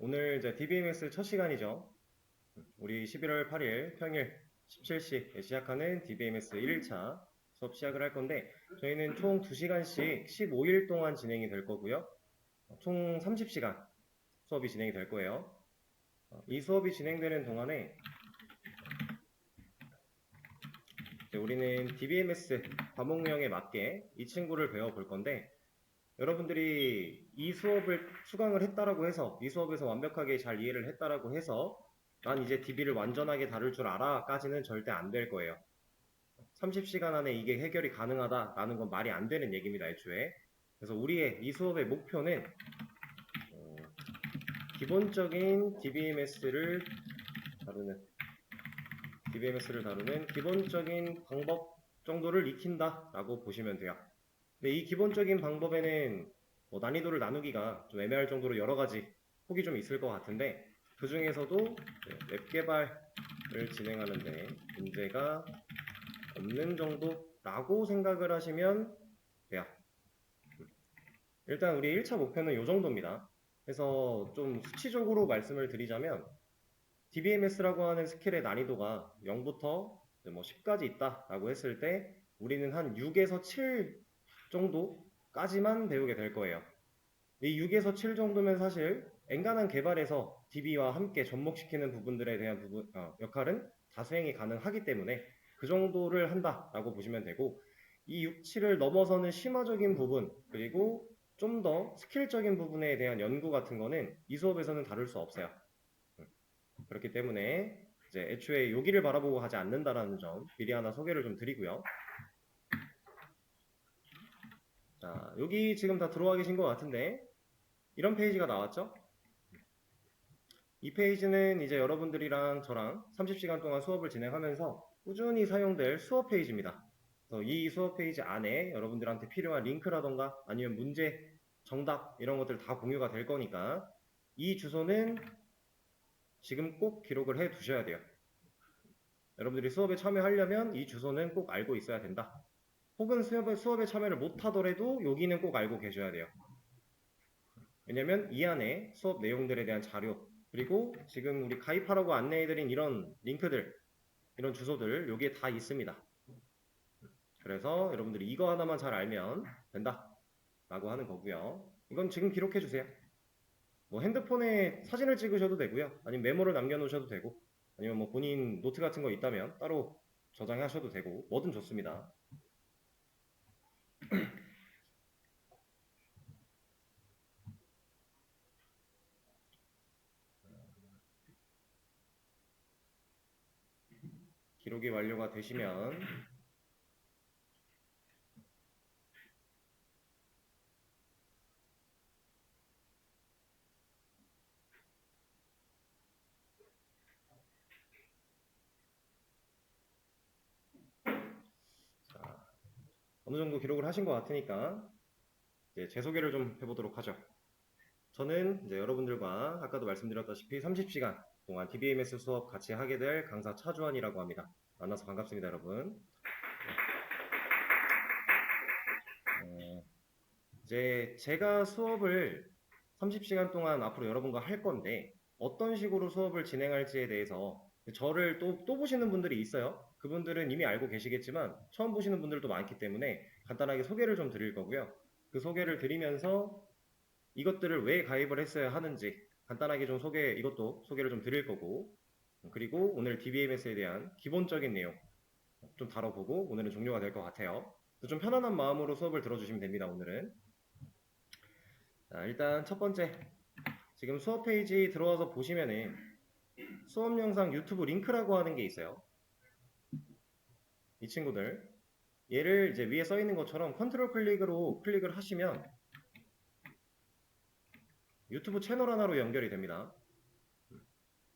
오늘 이제 DBMS 첫 시간이죠. 우리 11월 8일 평일 17시에 시작하는 DBMS 1일차 수업 시작을 할 건데, 저희는 총 2시간씩 15일 동안 진행이 될 거고요. 총 30시간 수업이 진행이 될 거예요. 이 수업이 진행되는 동안에 우리는 DBMS 과목명에 맞게 이 친구를 배워볼 건데, 여러분들이 이 수업을 수강을 했다라고 해서, 이 수업에서 완벽하게 잘 이해를 했다라고 해서 난 이제 DB를 완전하게 다룰 줄 알아 까지는 절대 안 될 거예요. 30시간 안에 이게 해결이 가능하다라는 건 말이 안 되는 얘기입니다, 애초에. 그래서 우리의 이 수업의 목표는 기본적인 DBMS를 다루는 기본적인 방법 정도를 익힌다라고 보시면 돼요. 근데 이 기본적인 방법에는 난이도를 나누기가 좀 애매할 정도로 여러 가지 폭이 좀 있을 것 같은데, 그 중에서도 웹 개발을 진행하는데 문제가 없는 정도라고 생각을 하시면 돼요. 일단 우리 1차 목표는 이 정도입니다. 그래서 좀 수치적으로 말씀을 드리자면, DBMS라고 하는 스킬의 난이도가 0부터 10까지 있다라고 했을 때 우리는 한 6에서 7 정도까지만 배우게 될 거예요. 이 6에서 7 정도면 사실 엔간한 개발에서 DB와 함께 접목시키는 부분들에 대한 역할은 다 수행이 가능하기 때문에 그 정도를 한다라고 보시면 되고, 이 6, 7을 넘어서는 심화적인 부분, 그리고 좀 더 스킬적인 부분에 대한 연구 같은 거는 이 수업에서는 다룰 수 없어요. 그렇기 때문에 이제 애초에 여기를 바라보고 하지 않는다라는 점 미리 하나 소개를 좀 드리고요. 자, 여기 지금 다 들어와 계신 것 같은데 이런 페이지가 나왔죠? 이 페이지는 이제 여러분들이랑 저랑 30시간 동안 수업을 진행하면서 꾸준히 사용될 수업 페이지입니다. 그래서 이 수업 페이지 안에 여러분들한테 필요한 링크라던가 아니면 문제, 정답 이런 것들 다 공유가 될 거니까 이 주소는 지금 꼭 기록을 해 두셔야 돼요. 여러분들이 수업에 참여하려면 이 주소는 꼭 알고 있어야 된다. 혹은 수업에 참여를 못하더라도 여기는 꼭 알고 계셔야 돼요. 왜냐면 이 안에 수업 내용들에 대한 자료, 그리고 지금 우리 가입하라고 안내해드린 이런 링크들, 이런 주소들 여기에 다 있습니다. 그래서 여러분들이 이거 하나만 잘 알면 된다 라고 하는 거고요. 이건 지금 기록해 주세요. 핸드폰에 사진을 찍으셔도 되고요, 아니면 메모를 남겨 놓으셔도 되고, 아니면 본인 노트 같은 거 있다면 따로 저장하셔도 되고, 뭐든 좋습니다. 기록이 완료가 되시면 어느 정도 기록을 하신 것 같으니까 이제 제 소개를 좀 해보도록 하죠. 저는 이제 여러분들과 아까도 말씀드렸다시피 30시간 동안 DBMS 수업 같이 하게 될 강사 차주환이라고 합니다. 만나서 반갑습니다, 여러분. 이제 제가 수업을 30시간 동안 앞으로 여러분과 할 건데, 어떤 식으로 수업을 진행할지에 대해서 저를 또 보시는 분들이 있어요. 그분들은 이미 알고 계시겠지만 처음 보시는 분들도 많기 때문에 간단하게 소개를 좀 드릴 거고요. 그 소개를 드리면서 이것들을 왜 가입을 했어야 하는지 간단하게 좀 이것도 소개를 좀 드릴 거고, 그리고 오늘 DBMS에 대한 기본적인 내용 좀 다뤄보고 오늘은 종료가 될 것 같아요. 좀 편안한 마음으로 수업을 들어주시면 됩니다, 오늘은. 자, 일단 첫 번째, 지금 수업 페이지 들어와서 보시면은 수업 영상 유튜브 링크라고 하는 게 있어요. 이 친구들, 얘를 이제 위에 써 있는 것처럼 컨트롤 클릭으로 클릭을 하시면 유튜브 채널 하나로 연결이 됩니다.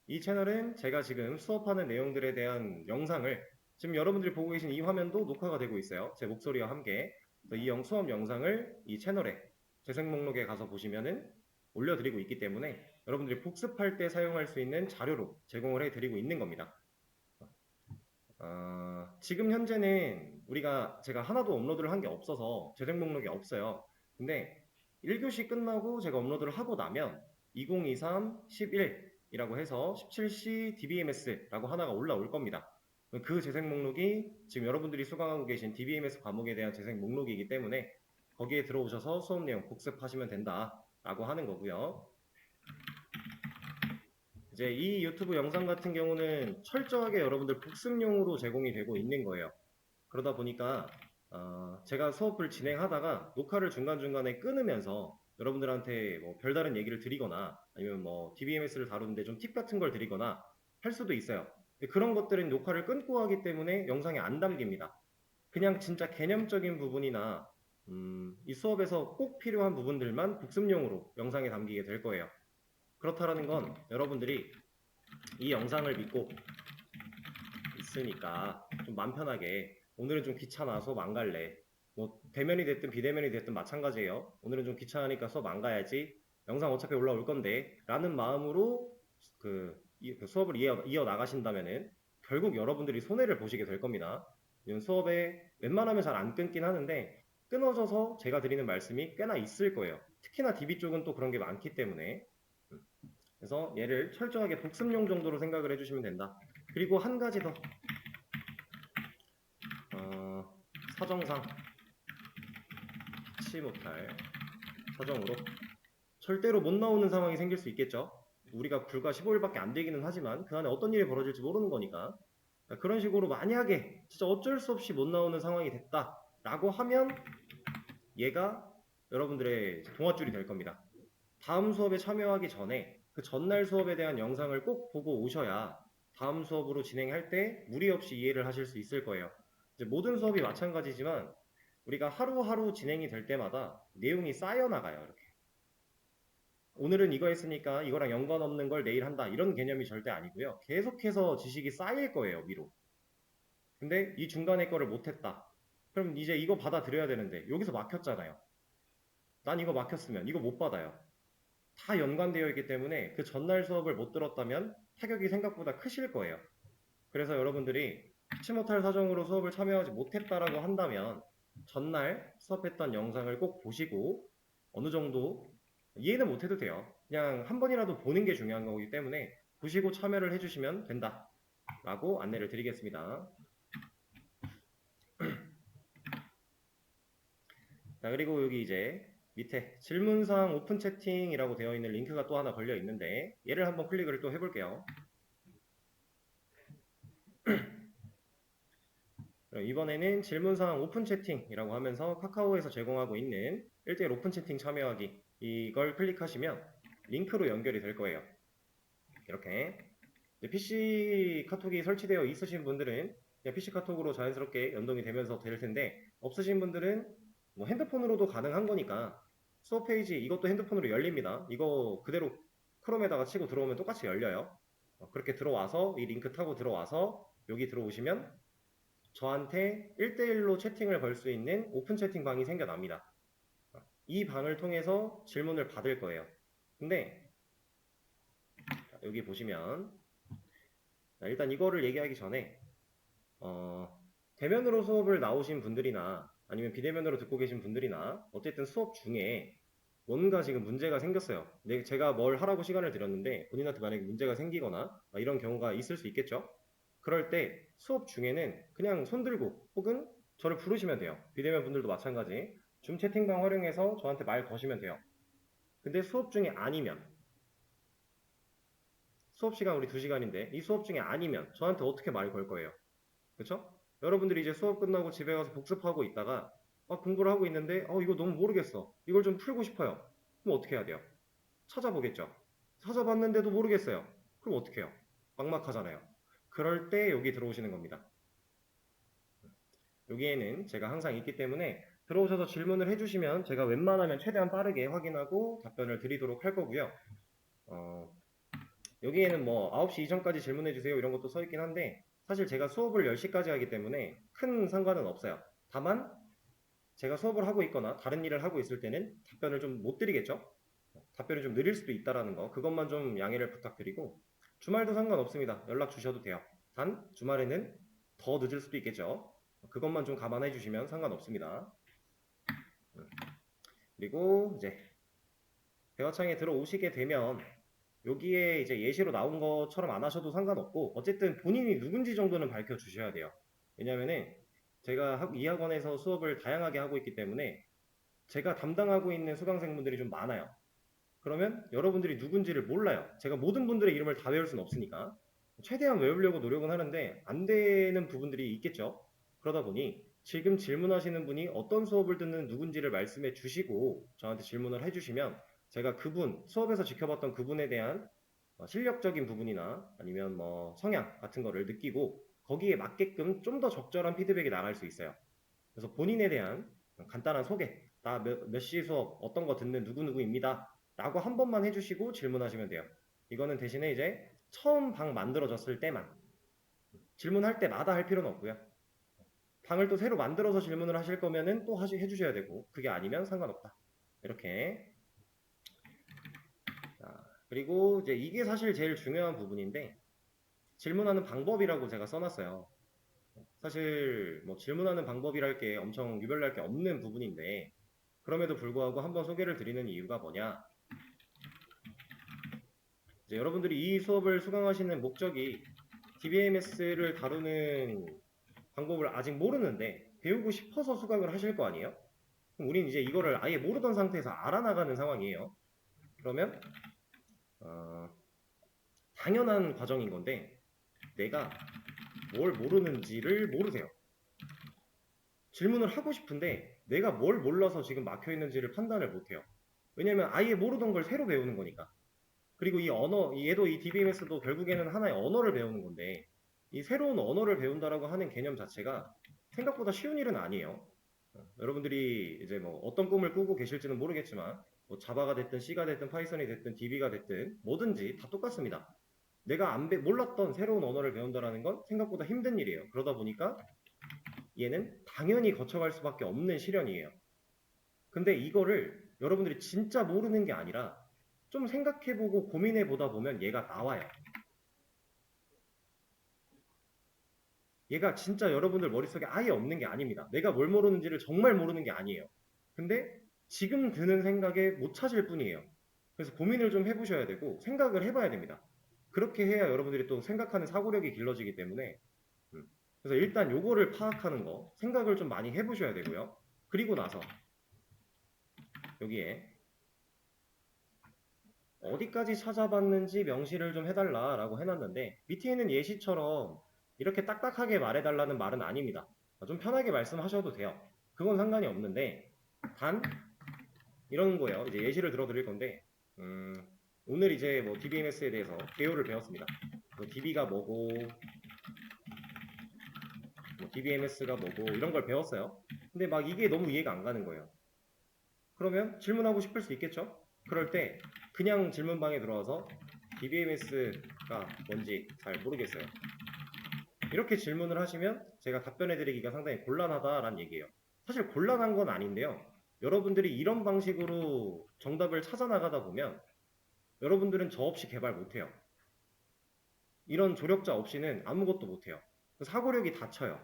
이 채널은 제가 지금 수업하는 내용들에 대한 영상을, 지금 여러분들이 보고 계신 이 화면도 녹화가 되고 있어요. 제 목소리와 함께. 이 수업 영상을 이 채널에 재생 목록에 가서 보시면은 올려드리고 있기 때문에 여러분들이 복습할 때 사용할 수 있는 자료로 제공을 해드리고 있는 겁니다. 지금 현재는 제가 하나도 업로드를 한 게 없어서 재생 목록이 없어요. 근데 1교시 끝나고 제가 업로드를 하고 나면 2023 11이라고 해서 17C DBMS라고 하나가 올라올 겁니다. 그 재생 목록이 지금 여러분들이 수강하고 계신 DBMS 과목에 대한 재생 목록이기 때문에 거기에 들어오셔서 수업 내용 복습하시면 된다라고 하는 거고요. 이제 이 유튜브 영상 같은 경우는 철저하게 여러분들 복습용으로 제공이 되고 있는 거예요. 그러다 보니까 제가 수업을 진행하다가 녹화를 중간중간에 끊으면서 여러분들한테 뭐 별다른 얘기를 드리거나 아니면 뭐 DBMS를 다루는데 좀 팁 같은 걸 드리거나 할 수도 있어요. 근데 그런 것들은 녹화를 끊고 하기 때문에 영상에 안 담깁니다. 그냥 진짜 개념적인 부분이나 이 수업에서 꼭 필요한 부분들만 복습용으로 영상에 담기게 될 거예요. 그렇다라는 건 여러분들이 이 영상을 믿고 있으니까 좀 마음 편하게 오늘은 좀 귀찮아 수업 안 갈래, 뭐 대면이 됐든 비대면이 됐든 마찬가지예요. 오늘은 좀 귀찮으니까 수업 안 가야지, 영상 어차피 올라올 건데 라는 마음으로 그 수업을 이어 나가신다면은 결국 여러분들이 손해를 보시게 될 겁니다. 수업에 웬만하면 잘 안 끊긴 하는데 끊어져서 제가 드리는 말씀이 꽤나 있을 거예요. 특히나 DB 쪽은 또 그런 게 많기 때문에. 그래서 얘를 철저하게 복습용 정도로 생각을 해주시면 된다. 그리고 한 가지 더, 사정상 피치 못할 사정으로 절대로 못 나오는 상황이 생길 수 있겠죠. 우리가 불과 15일밖에 안 되기는 하지만 그 안에 어떤 일이 벌어질지 모르는 거니까, 그런 식으로 만약에 진짜 어쩔 수 없이 못 나오는 상황이 됐다 라고 하면 얘가 여러분들의 동아줄이 될 겁니다. 다음 수업에 참여하기 전에 그 전날 수업에 대한 영상을 꼭 보고 오셔야 다음 수업으로 진행할 때 무리 없이 이해를 하실 수 있을 거예요. 이제 모든 수업이 마찬가지지만 우리가 하루하루 진행이 될 때마다 내용이 쌓여나가요. 이렇게. 오늘은 이거 했으니까 이거랑 연관 없는 걸 내일 한다, 이런 개념이 절대 아니고요. 계속해서 지식이 쌓일 거예요, 위로. 근데 이 중간에 거를 못했다. 그럼 이제 이거 받아들여야 되는데 여기서 막혔잖아요. 난 이거 막혔으면 이거 못 받아요. 다 연관되어 있기 때문에 그 전날 수업을 못 들었다면 타격이 생각보다 크실 거예요. 그래서 여러분들이 피치 못할 사정으로 수업을 참여하지 못했다라고 한다면 전날 수업했던 영상을 꼭 보시고 어느 정도 이해는 못해도 돼요. 그냥 한 번이라도 보는 게 중요한 거기 때문에 보시고 참여를 해주시면 된다 라고 안내를 드리겠습니다. 자, 그리고 여기 이제 밑에 질문사항 오픈 채팅이라고 되어 있는 링크가 또 하나 걸려 있는데 얘를 한번 클릭을 또 해볼게요. 이번에는 질문사항 오픈 채팅이라고 하면서 카카오에서 제공하고 있는 1대1 오픈 채팅 참여하기, 이걸 클릭하시면 링크로 연결이 될 거예요. 이렇게 PC 카톡이 설치되어 있으신 분들은 PC 카톡으로 자연스럽게 연동이 되면서 될 텐데, 없으신 분들은 뭐 핸드폰으로도 가능한 거니까 수업 페이지 이것도 핸드폰으로 열립니다. 이거 그대로 크롬에다가 치고 들어오면 똑같이 열려요. 그렇게 들어와서 이 링크 타고 들어와서 여기 들어오시면 저한테 1대1로 채팅을 걸 수 있는 오픈 채팅방이 생겨납니다. 이 방을 통해서 질문을 받을 거예요. 근데 여기 보시면 일단 이거를 얘기하기 전에 대면으로 수업을 나오신 분들이나 아니면 비대면으로 듣고 계신 분들이나 어쨌든 수업 중에 뭔가 지금 문제가 생겼어요. 제가 뭘 하라고 시간을 드렸는데 본인한테 만약에 문제가 생기거나 이런 경우가 있을 수 있겠죠. 그럴 때 수업 중에는 그냥 손 들고 혹은 저를 부르시면 돼요. 비대면 분들도 마찬가지. 줌 채팅방 활용해서 저한테 말 거시면 돼요. 근데 수업 중에 아니면, 수업 시간 우리 2시간인데 이 수업 중에 아니면 저한테 어떻게 말 걸 거예요? 그쵸? 여러분들이 이제 수업 끝나고 집에 가서 복습하고 있다가 공부를 하고 있는데 이거 너무 모르겠어, 이걸 좀 풀고 싶어요. 그럼 어떻게 해야 돼요? 찾아보겠죠. 찾아봤는데도 모르겠어요. 그럼 어떻게 해요? 막막하잖아요. 그럴 때 여기 들어오시는 겁니다. 여기에는 제가 항상 있기 때문에 들어오셔서 질문을 해주시면 제가 웬만하면 최대한 빠르게 확인하고 답변을 드리도록 할 거고요. 여기에는 뭐 9시 이전까지 질문해주세요 이런 것도 써있긴 한데 사실 제가 수업을 10시까지 하기 때문에 큰 상관은 없어요. 다만 제가 수업을 하고 있거나 다른 일을 하고 있을 때는 답변을 좀 못 드리겠죠. 답변이 좀 느릴 수도 있다라는 거, 그것만 좀 양해를 부탁드리고, 주말도 상관없습니다. 연락 주셔도 돼요. 단 주말에는 더 늦을 수도 있겠죠. 그것만 좀 감안해 주시면 상관없습니다. 그리고 이제 대화창에 들어오시게 되면 여기에 이제 예시로 나온 것처럼 안 하셔도 상관없고 어쨌든 본인이 누군지 정도는 밝혀주셔야 돼요. 왜냐면은 제가 이 학원에서 수업을 다양하게 하고 있기 때문에 제가 담당하고 있는 수강생분들이 좀 많아요. 그러면 여러분들이 누군지를 몰라요. 제가 모든 분들의 이름을 다 외울 수는 없으니까. 최대한 외우려고 노력은 하는데 안 되는 부분들이 있겠죠. 그러다 보니 지금 질문하시는 분이 어떤 수업을 듣는 누군지를 말씀해 주시고 저한테 질문을 해주시면 제가 그분, 수업에서 지켜봤던 그분에 대한 실력적인 부분이나 아니면 뭐 성향 같은 거를 느끼고 거기에 맞게끔 좀 더 적절한 피드백이 나갈 수 있어요. 그래서 본인에 대한 간단한 소개, 나 몇 시 수업 어떤 거 듣는 누구누구입니다. 라고 한 번만 해주시고 질문하시면 돼요. 이거는 대신에 이제 처음 방 만들어졌을 때만 질문할 때마다 할 필요는 없고요. 방을 또 새로 만들어서 질문을 하실 거면은 또 해주셔야 되고 그게 아니면 상관없다. 이렇게. 자, 그리고 이제 이게 사실 제일 중요한 부분인데 질문하는 방법이라고 제가 써놨어요. 사실 뭐 질문하는 방법이랄 게 엄청 유별날 게 없는 부분인데 그럼에도 불구하고 한번 소개를 드리는 이유가 뭐냐, 이제 여러분들이 이 수업을 수강하시는 목적이 DBMS를 다루는 방법을 아직 모르는데 배우고 싶어서 수강을 하실 거 아니에요? 그럼 우린 이제 이거를 아예 모르던 상태에서 알아나가는 상황이에요. 그러면 당연한 과정인 건데 내가 뭘 모르는지를 모르세요. 질문을 하고 싶은데 내가 뭘 몰라서 지금 막혀 있는지를 판단을 못해요. 왜냐면 아예 모르던 걸 새로 배우는 거니까. 그리고 이 언어, 얘도 이 DBMS도 결국에는 하나의 언어를 배우는 건데 이 새로운 언어를 배운다라고 하는 개념 자체가 생각보다 쉬운 일은 아니에요. 여러분들이 이제 뭐 어떤 꿈을 꾸고 계실지는 모르겠지만 뭐 자바가 됐든 C가 됐든 파이썬이 됐든 DB가 됐든 뭐든지 다 똑같습니다. 내가 몰랐던 새로운 언어를 배운다라는 건 생각보다 힘든 일이에요. 그러다 보니까 얘는 당연히 거쳐갈 수밖에 없는 시련이에요. 근데 이거를 여러분들이 진짜 모르는 게 아니라 좀 생각해보고 고민해보다 보면 얘가 나와요. 얘가 진짜 여러분들 머릿속에 아예 없는 게 아닙니다. 내가 뭘 모르는지를 정말 모르는 게 아니에요. 근데 지금 드는 생각에 못 찾을 뿐이에요. 그래서 고민을 좀 해보셔야 되고 생각을 해봐야 됩니다. 그렇게 해야 여러분들이 또 생각하는 사고력이 길러지기 때문에 그래서 일단 요거를 파악하는 거 생각을 좀 많이 해보셔야 되고요. 그리고 나서 여기에 어디까지 찾아봤는지 명시를 좀 해달라라고 해놨는데 밑에 있는 예시처럼 이렇게 딱딱하게 말해달라는 말은 아닙니다. 좀 편하게 말씀하셔도 돼요. 그건 상관이 없는데 단 이런 거예요. 이제 예시를 들어드릴 건데 오늘 이제 뭐 DBMS에 대해서 개요를 배웠습니다. 뭐 DB가 뭐고 뭐 DBMS가 뭐고 이런 걸 배웠어요. 근데 막 이게 너무 이해가 안 가는 거예요. 그러면 질문하고 싶을 수 있겠죠? 그럴 때 그냥 질문방에 들어와서 DBMS가 뭔지 잘 모르겠어요. 이렇게 질문을 하시면 제가 답변해드리기가 상당히 곤란하다라는 얘기예요. 사실 곤란한 건 아닌데요. 여러분들이 이런 방식으로 정답을 찾아 나가다 보면 여러분들은 저 없이 개발 못해요. 이런 조력자 없이는 아무것도 못해요. 사고력이 닫혀요.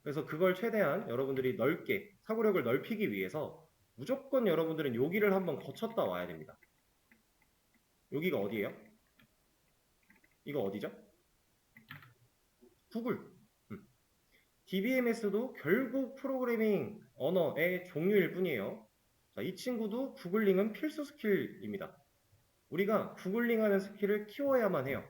그래서 그걸 최대한 여러분들이 넓게 사고력을 넓히기 위해서 무조건 여러분들은 여기를 한번 거쳤다 와야 됩니다. 여기가 어디예요? 이거 어디죠? 구글. DBMS도 결국 프로그래밍 언어의 종류일 뿐이에요. 자, 이 친구도 구글링은 필수 스킬입니다. 우리가 구글링하는 스킬을 키워야만 해요.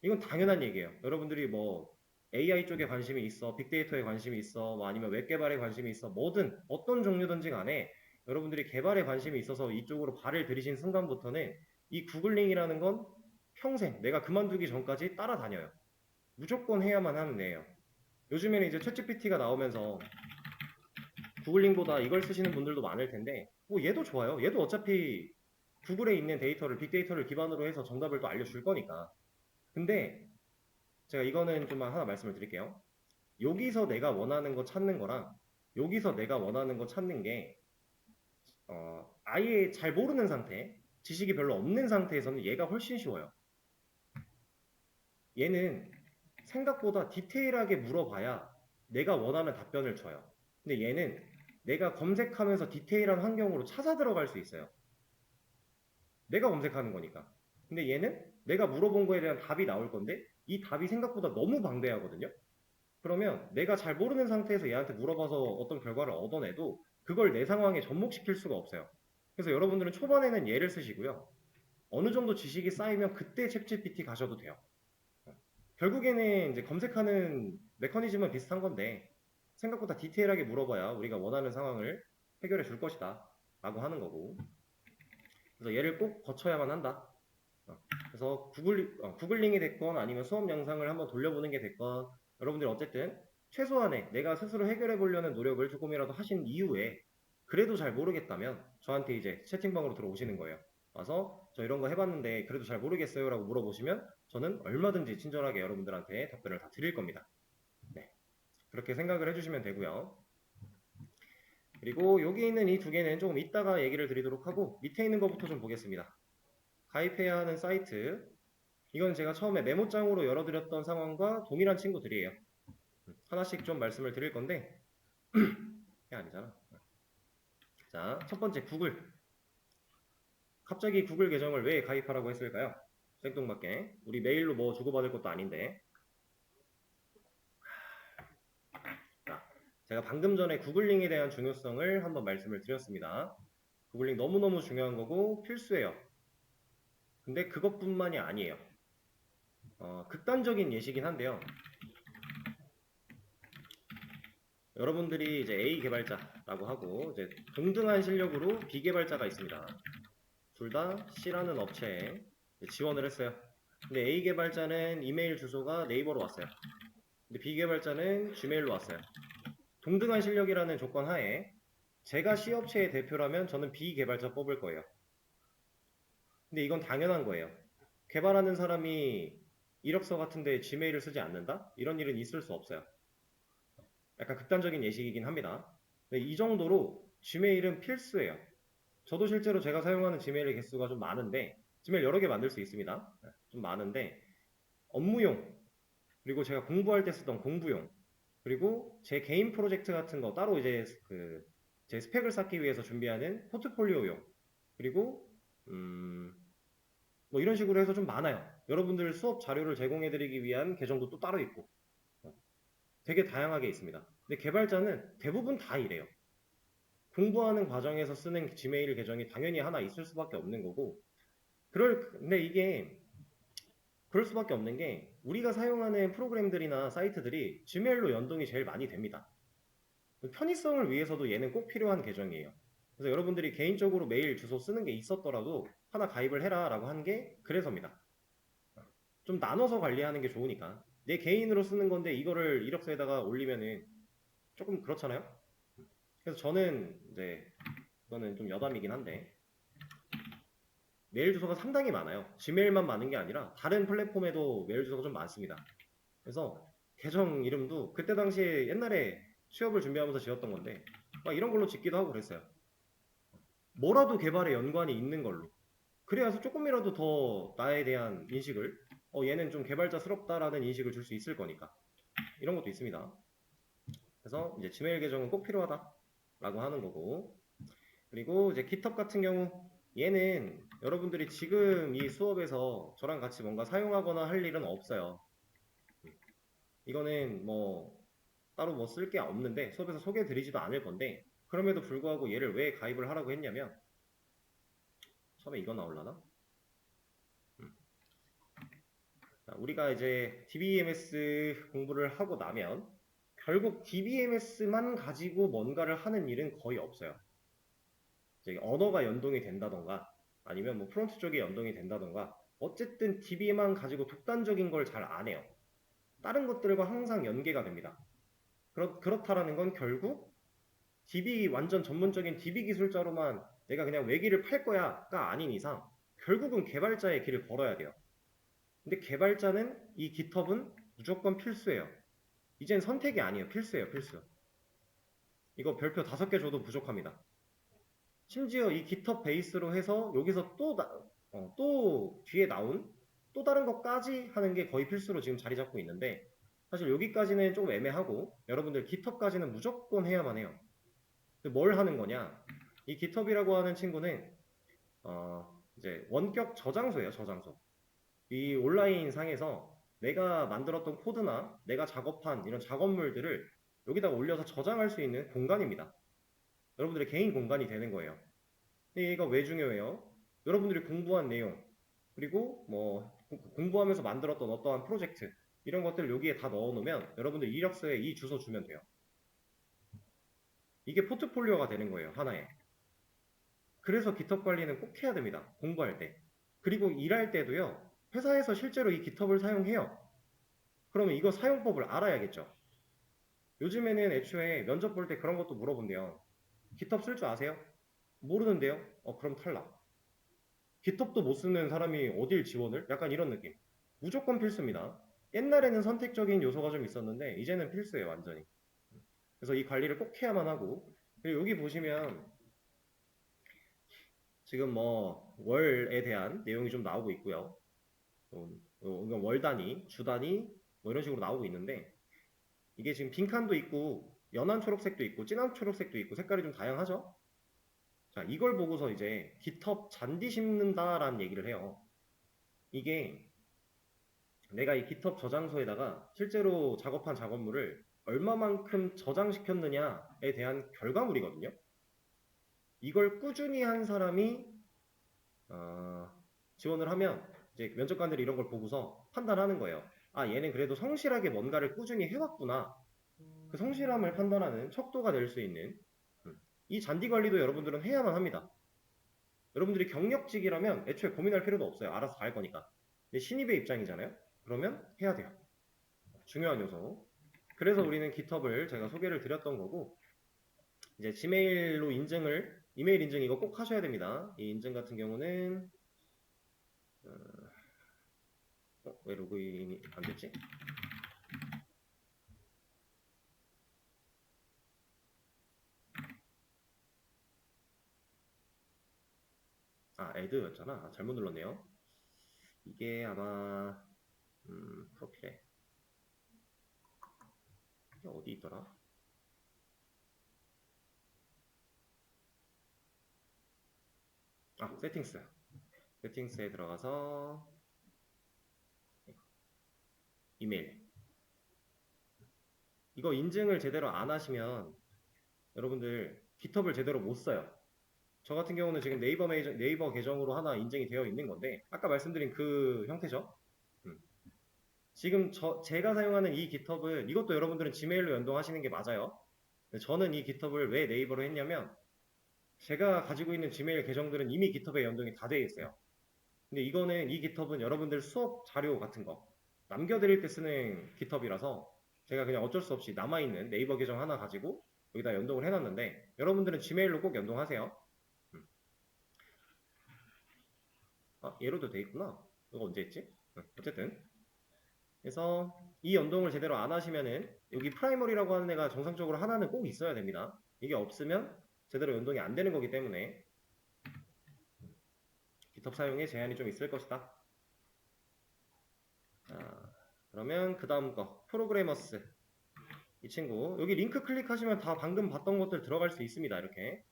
이건 당연한 얘기예요. 여러분들이 뭐 AI 쪽에 관심이 있어, 빅데이터에 관심이 있어, 뭐 아니면 웹 개발에 관심이 있어, 뭐든 어떤 종류든지 간에 여러분들이 개발에 관심이 있어서 이쪽으로 발을 들이신 순간부터는 이 구글링이라는 건 평생 내가 그만두기 전까지 따라다녀요. 무조건 해야만 하는 애예요. 요즘에는 이제 챗GPT가 나오면서 구글링보다 이걸 쓰시는 분들도 많을 텐데 뭐 얘도 좋아요. 얘도 어차피 구글에 있는 데이터를 빅데이터를 기반으로 해서 정답을 또 알려줄 거니까. 근데 제가 이거는 좀 하나 말씀을 드릴게요. 여기서 내가 원하는 거 찾는 거랑 여기서 내가 원하는 거 찾는 게 아예 잘 모르는 상태, 지식이 별로 없는 상태에서는 얘가 훨씬 쉬워요. 얘는 생각보다 디테일하게 물어봐야 내가 원하는 답변을 줘요. 근데 얘는 내가 검색하면서 디테일한 환경으로 찾아 들어갈 수 있어요. 내가 검색하는 거니까. 근데 얘는 내가 물어본 거에 대한 답이 나올 건데 이 답이 생각보다 너무 방대하거든요. 그러면 내가 잘 모르는 상태에서 얘한테 물어봐서 어떤 결과를 얻어내도 그걸 내 상황에 접목시킬 수가 없어요. 그래서 여러분들은 초반에는 얘를 쓰시고요. 어느 정도 지식이 쌓이면 그때 챗GPT 가셔도 돼요. 결국에는 이제 검색하는 메커니즘은 비슷한 건데 생각보다 디테일하게 물어봐야 우리가 원하는 상황을 해결해 줄 것이다 라고 하는 거고, 그래서 얘를 꼭 거쳐야만 한다. 그래서 구글링이 됐건 아니면 수업 영상을 한번 돌려보는 게 됐건 여러분들 어쨌든 최소한의 내가 스스로 해결해 보려는 노력을 조금이라도 하신 이후에 그래도 잘 모르겠다면 저한테 이제 채팅방으로 들어오시는 거예요. 와서 저 이런 거 해봤는데 그래도 잘 모르겠어요 라고 물어보시면 저는 얼마든지 친절하게 여러분들한테 답변을 다 드릴 겁니다. 네, 그렇게 생각을 해주시면 되고요. 그리고 여기 있는 이 두 개는 조금 이따가 얘기를 드리도록 하고 밑에 있는 것부터 좀 보겠습니다. 가입해야 하는 사이트, 이건 제가 처음에 메모장으로 열어드렸던 상황과 동일한 친구들이에요. 하나씩 좀 말씀을 드릴 건데 그게 아니잖아. 자, 첫 번째 구글. 갑자기 구글 계정을 왜 가입하라고 했을까요? 생뚱맞게. 우리 메일로 뭐 주고받을 것도 아닌데. 자, 제가 방금 전에 구글링에 대한 중요성을 한번 말씀을 드렸습니다. 구글링 너무너무 중요한 거고 필수예요. 근데 그것뿐만이 아니에요. 극단적인 예시긴 한데요. 여러분들이 이제 A 개발자라고 하고 이제 동등한 실력으로 B 개발자가 있습니다. 둘 다 C라는 업체에 지원을 했어요. 근데 A 개발자는 이메일 주소가 네이버로 왔어요. 근데 B 개발자는 지메일로 왔어요. 동등한 실력이라는 조건 하에 제가 C 업체의 대표라면 저는 B 개발자 뽑을 거예요. 근데 이건 당연한 거예요. 개발하는 사람이 이력서 같은데 지메일을 쓰지 않는다? 이런 일은 있을 수 없어요. 약간 극단적인 예시이긴 합니다. 이 정도로 지메일은 필수예요. 저도 실제로 제가 사용하는 지메일의 개수가 좀 많은데 지메일 여러 개 만들 수 있습니다. 좀 많은데 업무용, 그리고 제가 공부할 때 쓰던 공부용, 그리고 제 개인 프로젝트 같은 거 따로 이제 제 스펙을 쌓기 위해서 준비하는 포트폴리오용, 그리고 뭐 이런 식으로 해서 좀 많아요. 여러분들 수업 자료를 제공해드리기 위한 계정도 또 따로 있고 되게 다양하게 있습니다. 근데 개발자는 대부분 다 이래요. 공부하는 과정에서 쓰는 지메일 계정이 당연히 하나 있을 수밖에 없는 거고, 근데 이게 그럴 수밖에 없는 게 우리가 사용하는 프로그램들이나 사이트들이 지메일로 연동이 제일 많이 됩니다. 편의성을 위해서도 얘는 꼭 필요한 계정이에요. 그래서 여러분들이 개인적으로 메일 주소 쓰는 게 있었더라도 하나 가입을 해라 라고 한 게 그래서입니다. 좀 나눠서 관리하는 게 좋으니까. 내 개인으로 쓰는 건데 이거를 이력서에다가 올리면은 조금 그렇잖아요. 그래서 저는 이제 이거는 좀 여담이긴 한데 메일 주소가 상당히 많아요. 지메일만 많은 게 아니라 다른 플랫폼에도 메일 주소가 좀 많습니다. 그래서 계정 이름도 그때 당시에 옛날에 취업을 준비하면서 지었던 건데 막 이런 걸로 짓기도 하고 그랬어요. 뭐라도 개발에 연관이 있는 걸로. 그래야서 조금이라도 더 나에 대한 인식을 얘는 좀 개발자스럽다라는 인식을 줄 수 있을 거니까 이런 것도 있습니다. 그래서 이제 지메일 계정은 꼭 필요하다라고 하는 거고, 그리고 이제 GitHub 같은 경우 얘는 여러분들이 지금 이 수업에서 저랑 같이 뭔가 사용하거나 할 일은 없어요. 이거는 뭐 따로 뭐 쓸 게 없는데 수업에서 소개해 드리지도 않을 건데 그럼에도 불구하고 얘를 왜 가입을 하라고 했냐면 처음에 이거 나올라나? 우리가 이제 DBMS 공부를 하고 나면 결국 DBMS만 가지고 뭔가를 하는 일은 거의 없어요. 이제 언어가 연동이 된다던가 아니면 뭐 프론트 쪽에 연동이 된다던가 어쨌든 DB만 가지고 독단적인 걸 잘 안 해요. 다른 것들과 항상 연계가 됩니다. 그렇다라는 건 결국 DB 완전 전문적인 DB 기술자로만 내가 그냥 외기를 팔 거야가 아닌 이상 결국은 개발자의 길을 걸어야 돼요. 근데 개발자는 이 GitHub은 무조건 필수예요. 이젠 선택이 아니에요. 필수예요. 필수. 이거 별표 5개 줘도 부족합니다. 심지어 이 GitHub 베이스로 해서 여기서 또 뒤에 나온 또 다른 것까지 하는 게 거의 필수로 지금 자리 잡고 있는데 사실 여기까지는 조금 애매하고 여러분들 GitHub까지는 무조건 해야만 해요. 뭘 하는 거냐? 이 GitHub이라고 하는 친구는 이제 원격 저장소예요, 저장소. 이 온라인 상에서 내가 만들었던 코드나 내가 작업한 이런 작업물들을 여기다가 올려서 저장할 수 있는 공간입니다. 여러분들의 개인 공간이 되는 거예요. 근데 얘가 왜 중요해요? 여러분들이 공부한 내용, 그리고 뭐 공부하면서 만들었던 어떠한 프로젝트, 이런 것들 여기에 다 넣어놓으면 여러분들 이력서에 이 주소 주면 돼요. 이게 포트폴리오가 되는 거예요, 하나에. 그래서 GitHub 관리는 꼭 해야 됩니다, 공부할 때. 그리고 일할 때도요, 회사에서 실제로 이 GitHub을 사용해요. 그러면 이거 사용법을 알아야겠죠. 요즘에는 애초에 면접 볼 때 그런 것도 물어본대요. GitHub 쓸 줄 아세요? 모르는데요? 그럼 탈락. GitHub도 못 쓰는 사람이 어딜 지원을? 약간 이런 느낌. 무조건 필수입니다. 옛날에는 선택적인 요소가 좀 있었는데 이제는 필수예요, 완전히. 그래서 이 관리를 꼭 해야만 하고, 그리고 여기 보시면 지금 뭐 월에 대한 내용이 좀 나오고 있고요. 월 단위, 주 단위 뭐 이런 식으로 나오고 있는데, 이게 지금 빈칸도 있고 연한 초록색도 있고 진한 초록색도 있고 색깔이 좀 다양하죠? 자, 이걸 보고서 이제 GitHub 잔디 심는다라는 얘기를 해요. 이게 내가 이 GitHub 저장소에다가 실제로 작업한 작업물을 얼마만큼 저장시켰느냐에 대한 결과물이거든요. 이걸 꾸준히 한 사람이 지원을 하면 이제 면접관들이 이런 걸 보고서 판단하는 거예요. 아, 얘는 그래도 성실하게 뭔가를 꾸준히 해왔구나. 그 성실함을 판단하는 척도가 될 수 있는, 이 잔디 관리도 여러분들은 해야만 합니다. 여러분들이 경력직이라면 애초에 고민할 필요도 없어요. 알아서 다 할 거니까. 근데 신입의 입장이잖아요. 그러면 해야 돼요. 중요한 요소. 그래서 우리는 GitHub을 제가 소개를 드렸던 거고, 이제 지메일로 이메일 인증 이거 꼭 하셔야 됩니다. 이 인증 같은 경우는 왜 로그인이 안 됐지? 애드였잖아. 잘못 눌렀네요. 이게 아마 프로필에 이게 어디 있더라? 세팅스에 들어가서 이메일, 이거 인증을 제대로 안 하시면 여러분들 GitHub을 제대로 못 써요. 저 같은 경우는 지금 네이버 계정으로 하나 인증이 되어 있는 건데, 아까 말씀드린 그 형태죠. 지금 제가 사용하는 이 GitHub은, 이것도 여러분들은 지메일로 연동하시는 게 맞아요. 저는 이 GitHub을 왜 네이버로 했냐면, 제가 가지고 있는 지메일 계정들은 이미 GitHub에 연동이 다 되어 있어요. 근데 이거는, 이 GitHub은 여러분들 수업 자료 같은 거 남겨드릴 때 쓰는 GitHub이라서 제가 그냥 어쩔 수 없이 남아있는 네이버 계정 하나 가지고 여기다 연동을 해놨는데, 여러분들은 지메일로 꼭 연동하세요. 얘로도 돼 있구나. 이거 언제 했지? 어쨌든, 그래서 이 연동을 제대로 안 하시면은 여기 프라이머리라고 하는 애가 정상적으로 하나는 꼭 있어야 됩니다. 이게 없으면 제대로 연동이 안 되는 거기 때문에 GitHub 사용에 제한이 좀 있을 것이다. 자, 그러면 그 다음 거, 프로그래머스. 이 친구, 여기 링크 클릭하시면 다 방금 봤던 것들 들어갈 수 있습니다. 이렇게.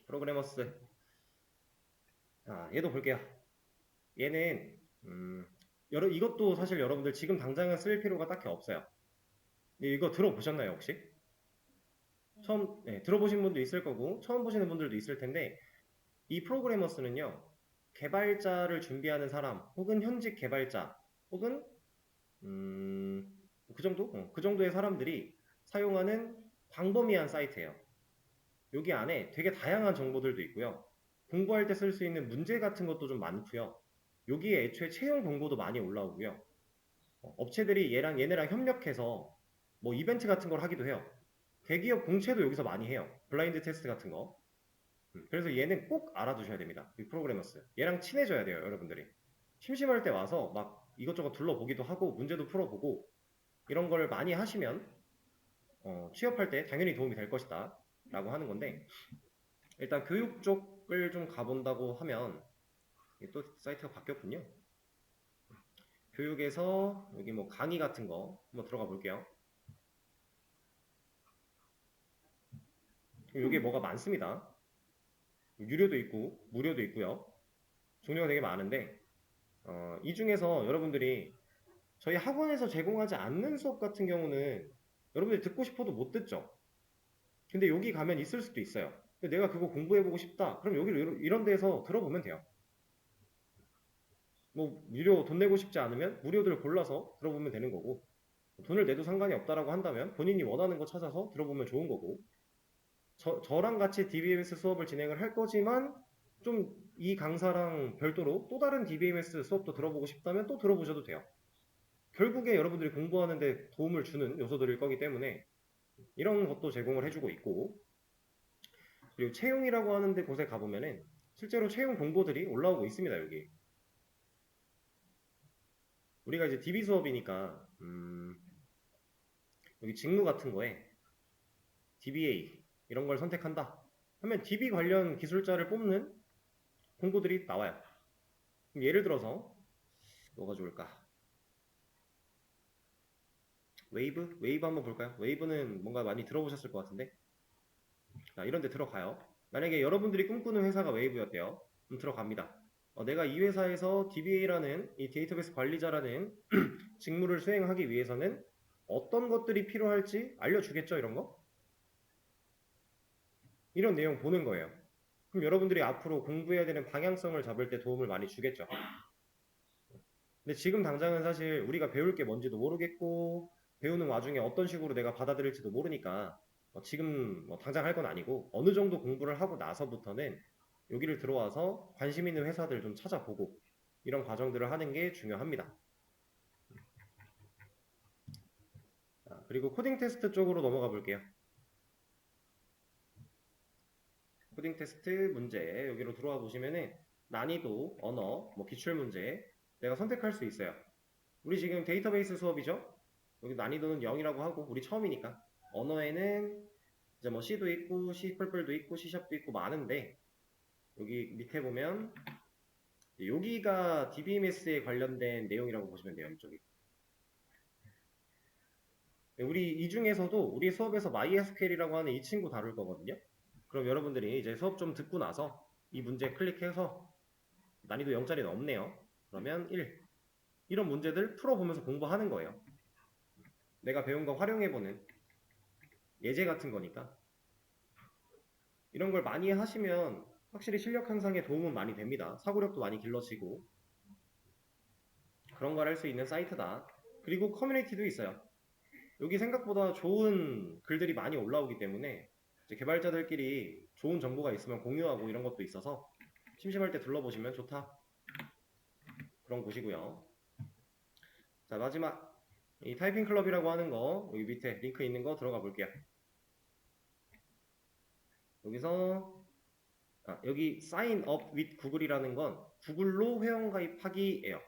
프로그래머스. 자, 얘도 볼게요. 얘는 이것도 사실 여러분들 지금 당장은 쓸 필요가 딱히 없어요. 이거 들어보셨나요, 혹시? 들어보신 분도 있을 거고 처음 보시는 분들도 있을 텐데, 이 프로그래머스는요, 개발자를 준비하는 사람 혹은 현직 개발자 혹은 그 정도? 그 정도의 사람들이 사용하는 광범위한 사이트예요. 여기 안에 되게 다양한 정보들도 있고요. 공부할 때 쓸 수 있는 문제 같은 것도 좀 많고요. 여기에 애초에 채용 공고도 많이 올라오고요. 업체들이 얘네랑 협력해서 뭐 이벤트 같은 걸 하기도 해요. 대기업 공채도 여기서 많이 해요. 블라인드 테스트 같은 거. 그래서 얘는 꼭 알아두셔야 됩니다. 이 프로그래머스. 얘랑 친해져야 돼요, 여러분들이. 심심할 때 와서 막 이것저것 둘러보기도 하고 문제도 풀어보고 이런 걸 많이 하시면 취업할 때 당연히 도움이 될 것이다 라고 하는 건데, 일단 교육 쪽을 좀 가본다고 하면, 이게 또 사이트가 바뀌었군요. 교육에서 여기 뭐 강의 같은 거 한번 들어가 볼게요. 여기에 뭐가 많습니다. 유료도 있고 무료도 있고요. 종류가 되게 많은데 이 중에서 여러분들이 저희 학원에서 제공하지 않는 수업 같은 경우는 여러분들이 듣고 싶어도 못 듣죠. 근데 여기 가면 있을 수도 있어요. 근데 내가 그거 공부해보고 싶다. 그럼 여기 이런 데서 들어보면 돼요. 뭐 무료 돈 내고 싶지 않으면 무료들 골라서 들어보면 되는 거고, 돈을 내도 상관이 없다라고 한다면 본인이 원하는 거 찾아서 들어보면 좋은 거고, 저랑 같이 DBMS 수업을 진행을 할 거지만 좀 이 강사랑 별도로 또 다른 DBMS 수업도 들어보고 싶다면 또 들어보셔도 돼요. 결국에 여러분들이 공부하는데 도움을 주는 요소들일 거기 때문에 이런 것도 제공을 해주고 있고, 그리고 채용이라고 하는데 곳에 가보면은 실제로 채용 공고들이 올라오고 있습니다. 여기 우리가 이제 DB 수업이니까 여기 직무 같은 거에 DBA 이런 걸 선택한다 하면 DB 관련 기술자를 뽑는 공고들이 나와요. 그럼 예를 들어서 뭐가 좋을까? 웨이브? 웨이브 한번 볼까요? 웨이브는 뭔가 많이 들어보셨을 것 같은데, 자, 이런 데 들어가요. 만약에 여러분들이 꿈꾸는 회사가 웨이브였대요. 그럼 들어갑니다. 내가 이 회사에서 DBA라는 이 데이터베이스 관리자라는 직무를 수행하기 위해서는 어떤 것들이 필요할지 알려주겠죠, 이런 거? 이런 내용 보는 거예요. 그럼 여러분들이 앞으로 공부해야 되는 방향성을 잡을 때 도움을 많이 주겠죠. 근데 지금 당장은 사실 우리가 배울 게 뭔지도 모르겠고, 배우는 와중에 어떤 식으로 내가 받아들일지도 모르니까, 지금 당장 할 건 아니고, 어느 정도 공부를 하고 나서부터는 여기를 들어와서 관심 있는 회사들 좀 찾아보고, 이런 과정들을 하는 게 중요합니다. 자, 그리고 코딩 테스트 쪽으로 넘어가 볼게요. 코딩 테스트 문제 여기로 들어와 보시면은 난이도, 언어, 기출 문제 내가 선택할 수 있어요. 우리 지금 데이터베이스 수업이죠? 여기 난이도는 0이라고 하고 우리 처음이니까 언어에는 이제 C도 있고 C++도 있고 C샵도 있고 많은데 여기 밑에 보면 여기가 DBMS에 관련된 내용이라고 보시면 돼요. 이쪽이. 우리 이 중에서도 우리 수업에서 MySQL이라고 하는 이 친구 다룰 거거든요. 그럼 여러분들이 이제 수업 좀 듣고 나서 이 문제 클릭해서 난이도 0짜리 넘네요. 그러면 1. 이런 문제들 풀어보면서 공부하는 거예요. 내가 배운 거 활용해보는 예제 같은 거니까. 이런 걸 많이 하시면 확실히 실력 향상에 도움은 많이 됩니다. 사고력도 많이 길러지고 그런 걸 할 수 있는 사이트다. 그리고 커뮤니티도 있어요. 여기 생각보다 좋은 글들이 많이 올라오기 때문에 이제 개발자들끼리 좋은 정보가 있으면 공유하고 이런 것도 있어서 심심할 때 둘러보시면 좋다. 그런 곳이고요. 자, 마지막 이 타이핑 클럽이라고 하는 거 여기 밑에 링크 있는 거 들어가 볼게요. 여기서 여기 sign up with 구글이라는 건 구글로 회원가입하기예요.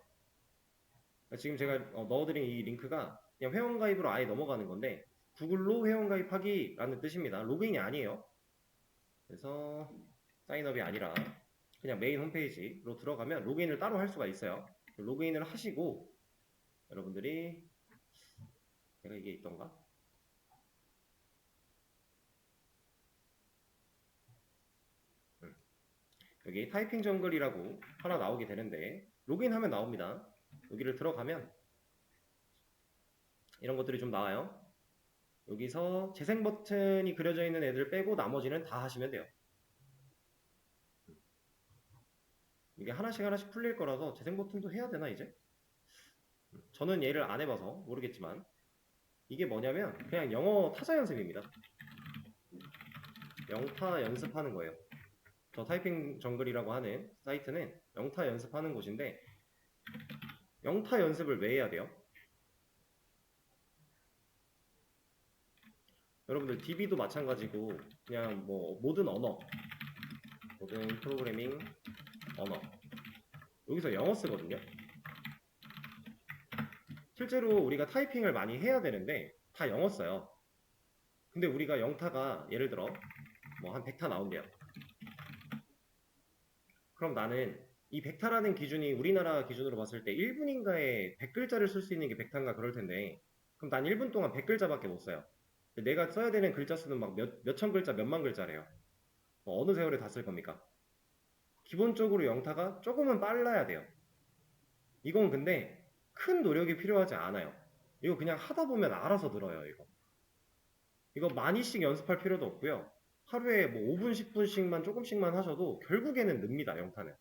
지금 제가 넣어드린 이 링크가 그냥 회원가입으로 아예 넘어가는 건데 구글로 회원가입하기라는 뜻입니다. 로그인이 아니에요. 그래서 사인업이 아니라 그냥 메인 홈페이지로 들어가면 로그인을 따로 할 수가 있어요. 로그인을 하시고 여러분들이 내가 이게 있던가? 여기 타이핑 정글이라고 하나 나오게 되는데 로그인하면 나옵니다. 여기를 들어가면 이런 것들이 좀 나와요. 여기서 재생 버튼이 그려져 있는 애들 빼고 나머지는 다 하시면 돼요. 이게 하나씩 하나씩 풀릴 거라서 재생 버튼도 해야 되나 이제? 저는 얘를 안 해봐서 모르겠지만 이게 뭐냐면 그냥 영어 타자 연습입니다. 영타 연습하는 거예요. 저 타이핑 정글이라고 하는 사이트는 영타 연습하는 곳인데 영타 연습을 왜 해야 돼요? 여러분들 DB도 마찬가지고 그냥 모든 언어, 모든 프로그래밍 언어 여기서 영어 쓰거든요. 실제로 우리가 타이핑을 많이 해야 되는데 다 영어 써요. 근데 우리가 영타가 예를 들어 한 100타 나온대요. 그럼 나는 이 100타라는 기준이 우리나라 기준으로 봤을 때 1분인가에 100글자를 쓸 수 있는 게 100타인가 그럴 텐데 그럼 난 1분 동안 100글자밖에 못 써요. 내가 써야 되는 글자 수는 막 몇천 글자, 몇만 글자래요. 어느 세월에 다 쓸 겁니까? 기본적으로 영타가 조금은 빨라야 돼요. 이건 근데 큰 노력이 필요하지 않아요. 이거 그냥 하다 보면 알아서 늘어요. 이거 많이씩 연습할 필요도 없고요. 하루에 뭐 5분, 10분씩만 조금씩만 하셔도 결국에는 늡니다. 영타는.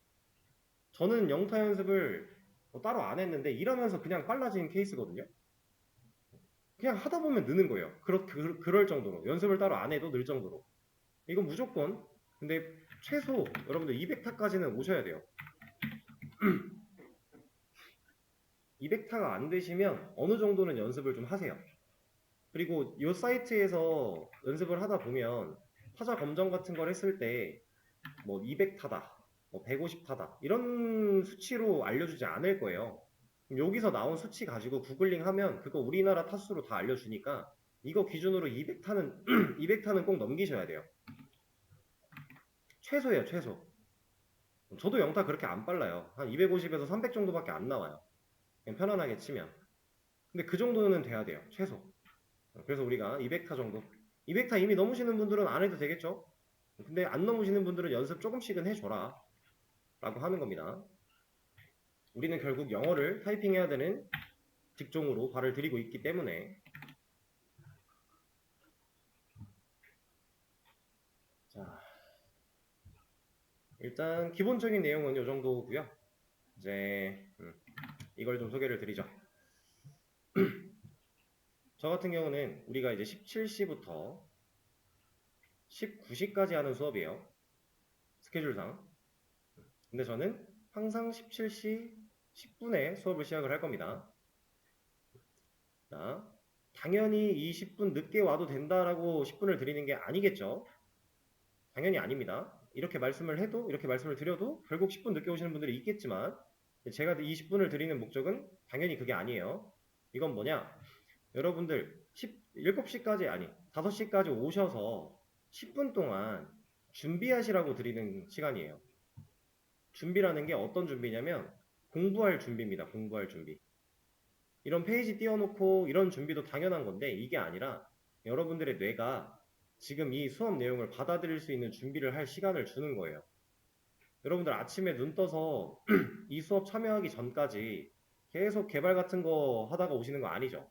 저는 영타 연습을 뭐 따로 안 했는데 일하면서 그냥 빨라진 케이스거든요. 그냥 하다 보면 느는 거예요. 그럴 정도로. 연습을 따로 안 해도 늘 정도로. 이건 무조건. 근데 최소 여러분들 200타까지는 오셔야 돼요. 200타가 안 되시면 어느 정도는 연습을 좀 하세요. 그리고 이 사이트에서 연습을 하다 보면 타자 검정 같은 걸 했을 때 뭐 200타다, 뭐 150타다 이런 수치로 알려주지 않을 거예요. 여기서 나온 수치 가지고 구글링 하면 그거 우리나라 타수로 다 알려주니까 이거 기준으로 200타는 200타는 꼭 넘기셔야 돼요. 최소예요, 최소. 저도 영타 그렇게 안 빨라요. 한 250에서 300 정도밖에 안 나와요. 그냥 편안하게 치면. 근데 그 정도는 돼야 돼요, 최소. 그래서 우리가 200타 정도. 200타 이미 넘으시는 분들은 안 해도 되겠죠? 근데 안 넘으시는 분들은 연습 조금씩은 해줘라 라고 하는 겁니다. 우리는 결국 영어를 타이핑해야 되는 직종으로 발을 들이고 있기 때문에. 자, 일단 기본적인 내용은 이 정도고요. 이제 이걸 좀 소개를 드리죠. 저 같은 경우는 우리가 이제 17시부터 19시까지 하는 수업이에요. 스케줄상. 근데 저는 항상 17시 10분에 수업을 시작을 할 겁니다. 자, 당연히 이 10분 늦게 와도 된다라고 10분을 드리는 게 아니겠죠. 당연히 아닙니다. 이렇게 말씀을 해도, 이렇게 말씀을 드려도 결국 10분 늦게 오시는 분들이 있겠지만 제가 이 10분을 드리는 목적은 당연히 그게 아니에요. 이건 뭐냐? 여러분들 7시까지 아니 5시까지 오셔서 10분 동안 준비하시라고 드리는 시간이에요. 준비라는 게 어떤 준비냐면 공부할 준비입니다. 공부할 준비. 이런 페이지 띄워놓고 이런 준비도 당연한 건데 이게 아니라 여러분들의 뇌가 지금 이 수업 내용을 받아들일 수 있는 준비를 할 시간을 주는 거예요. 여러분들 아침에 눈 떠서 이 수업 참여하기 전까지 계속 개발 같은 거 하다가 오시는 거 아니죠?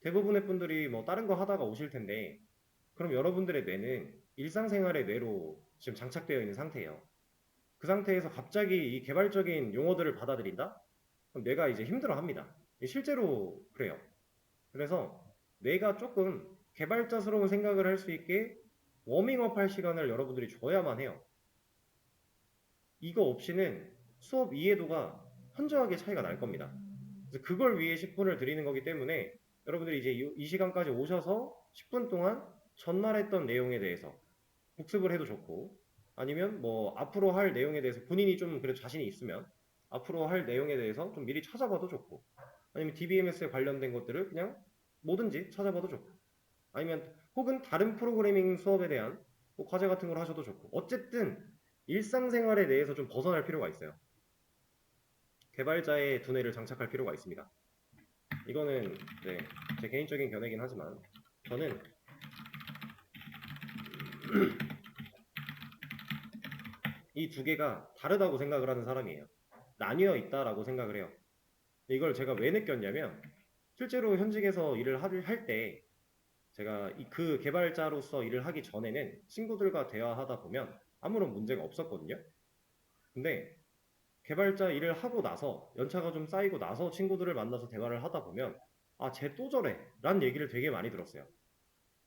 대부분의 분들이 뭐 다른 거 하다가 오실 텐데 그럼 여러분들의 뇌는 일상생활의 뇌로 지금 장착되어 있는 상태예요. 그 상태에서 갑자기 이 개발적인 용어들을 받아들인다? 그럼 뇌가 이제 힘들어합니다. 실제로 그래요. 그래서 뇌가 조금 개발자스러운 생각을 할 수 있게 워밍업 할 시간을 여러분들이 줘야만 해요. 이거 없이는 수업 이해도가 현저하게 차이가 날 겁니다. 그래서 그걸 위해 10분을 드리는 거기 때문에 여러분들이 이제 이 시간까지 오셔서 10분 동안 전날 했던 내용에 대해서 복습을 해도 좋고 아니면 뭐 앞으로 할 내용에 대해서 본인이 좀 그래도 자신이 있으면 앞으로 할 내용에 대해서 좀 미리 찾아봐도 좋고 아니면 DBMS에 관련된 것들을 그냥 뭐든지 찾아봐도 좋고 아니면 혹은 다른 프로그래밍 수업에 대한 뭐 과제 같은 걸 하셔도 좋고 어쨌든 일상생활에 대해서 좀 벗어날 필요가 있어요. 개발자의 두뇌를 장착할 필요가 있습니다. 이거는 네, 제 개인적인 견해긴 하지만 저는 이 두 개가 다르다고 생각을 하는 사람이에요. 나뉘어 있다라고 생각을 해요. 이걸 제가 왜 느꼈냐면 실제로 현직에서 일을 할 때 제가 그 개발자로서 일을 하기 전에는 친구들과 대화하다 보면 아무런 문제가 없었거든요. 근데 개발자 일을 하고 나서 연차가 좀 쌓이고 나서 친구들을 만나서 대화를 하다 보면 아, 쟤 또 저래 라는 얘기를 되게 많이 들었어요.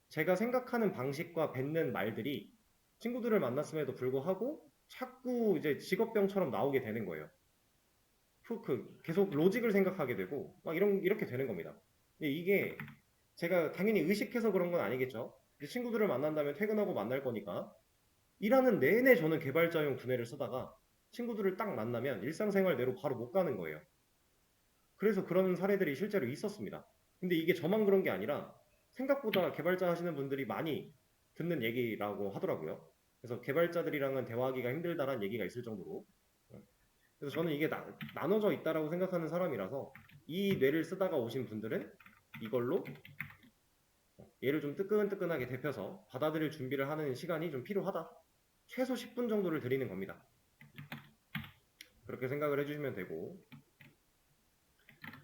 제가 생각하는 방식과 뱉는 말들이 친구들을 만났음에도 불구하고 자꾸 이제 직업병처럼 나오게 되는 거예요. 계속 로직을 생각하게 되고 막 이렇게 되는 겁니다. 근데 이게 제가 당연히 의식해서 그런 건 아니겠죠. 친구들을 만난다면 퇴근하고 만날 거니까 일하는 내내 저는 개발자용 두뇌를 쓰다가 친구들을 딱 만나면 일상생활 내로 바로 못 가는 거예요. 그래서 그런 사례들이 실제로 있었습니다. 근데 이게 저만 그런 게 아니라 생각보다 개발자 하시는 분들이 많이 듣는 얘기라고 하더라고요. 그래서 개발자들이랑은 대화하기가 힘들다라는 얘기가 있을 정도로. 그래서 저는 이게 나눠져 있다라고 생각하는 사람이라서 이 뇌를 쓰다가 오신 분들은 이걸로 얘를 좀 뜨끈뜨끈하게 데펴서 받아들일 준비를 하는 시간이 좀 필요하다. 최소 10분 정도를 드리는 겁니다. 그렇게 생각을 해주시면 되고,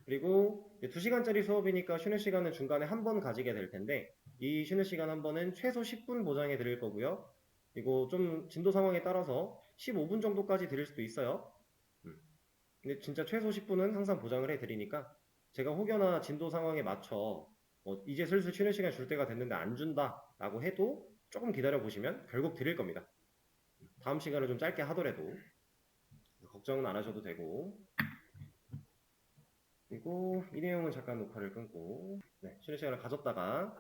그리고 2시간짜리 수업이니까 쉬는 시간은 중간에 한 번 가지게 될 텐데, 이 쉬는 시간 한 번은 최소 10분 보장해 드릴 거고요. 그리고 좀 진도 상황에 따라서 15분 정도까지 드릴 수도 있어요. 근데 진짜 최소 10분은 항상 보장을 해 드리니까, 제가 혹여나 진도 상황에 맞춰 이제 슬슬 쉬는 시간 줄 때가 됐는데 안 준다 라고 해도 조금 기다려 보시면 결국 드릴 겁니다. 다음 시간을 좀 짧게 하더라도 걱정은 안 하셔도 되고, 그리고 이 내용은 잠깐 녹화를 끊고, 네, 쉬는 시간을 가졌다가